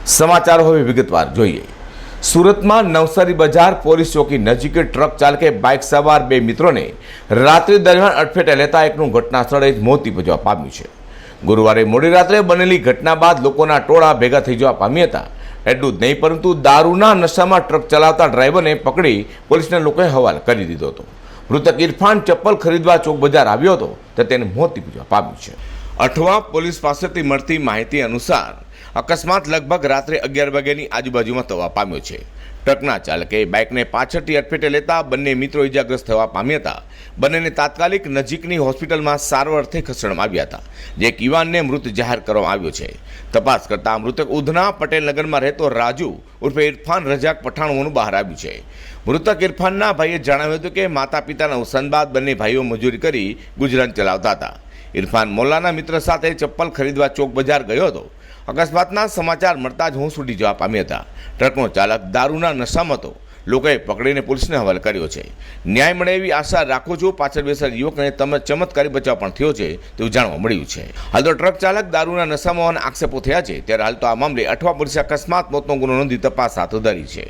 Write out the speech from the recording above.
સમાચાર હવે વિગતવાર જોઈએ। સુરતમાં નવસારી બજાર પોલીસ ચોકી નજીક ટ્રક ચાલકે બાઇક સવાર બે મિત્રોને રાત્રિ દરમિયાન અડફેટે લેતા એકનું ઘટના સ્થળે જ મોત નીપજવા પામ્યું છે। ગુરુવારે મોડી રાત્રે બનેલી ઘટના બાદ લોકોના ટોળા ભેગા થઈ જવા પામ્યા હતા। એટલું જ નહીં પરંતુ દારૂના નશામાં ટ્રક ચલાવતા ડ્રાઈવરને પકડી પોલીસના લોકોએ હવાલે કરી દીધો હતો। મૃતક ઇરફાન ચપ્પલ ખરીદવા ચોક બજાર આવ્યો હતો તો તેને મોત નીપજવા પામ્યું છે। અઠવા પોલીસ પાસેથી મળતી માહિતી અનુસાર અકસ્માત લગભગ રાત્રે 11 વાગ્યાની આજુબાજુમાં થવા પામ્યો છે। ટ્રકના ચાલકે બાઇકને પાછળથી અડફેટે લેતા બંને મિત્રો ઇજાગ્રસ્ત થવા પામ્યા હતા। બંનેને તાત્કાલિક નજીકની હોસ્પિટલમાં સારવાર અર્થે ખસેડવામાં આવ્યા હતા, જે યુવાનને મૃત જાહેર કરવામાં આવ્યો છે। તપાસ કરતા મૃતક ઉધના પટેલનગરમાં રહેતો રાજુ ઉર્ફે ઇરફાન રજાક પઠાણ હોવાનું બહાર આવ્યું છે। મૃતક ઇરફાનના ભાઈએ જણાવ્યું હતું કે માતા પિતાના અવસાન બાદ બંને ભાઈઓ મજૂરી કરી ગુજરાન ચલાવતા હતા। ઇરફાન મોલ્લાના મિત્ર સાથે ચપ્પલ ખરીદવા ચોક બજાર ગયો હતો। અકસ્માતના સમાચાર મળતા જ હોશ ઉડી જવા પામ્યા હતા। ટ્રકનો ચાલક દારૂના નશામાં હતો। લોકોએ પકડીને પોલીસને હવાલે કર્યો છે। ન્યાય મળે એવી આશા રાખું છું। પાછળ બેસેલ યુવકને ચમત્કારી બચાવ પણ થયો છે તેવું જાણવા મળ્યું છે। હાલ તો ટ્રક ચાલક દારૂના નશામાં હોવાના આક્ષેપો થયા છે, ત્યારે હાલ તો આ મામલે અઠવા પોલીસે અકસ્માત મોતનો ગુનો નોંધી તપાસ હાથ ધરી છે।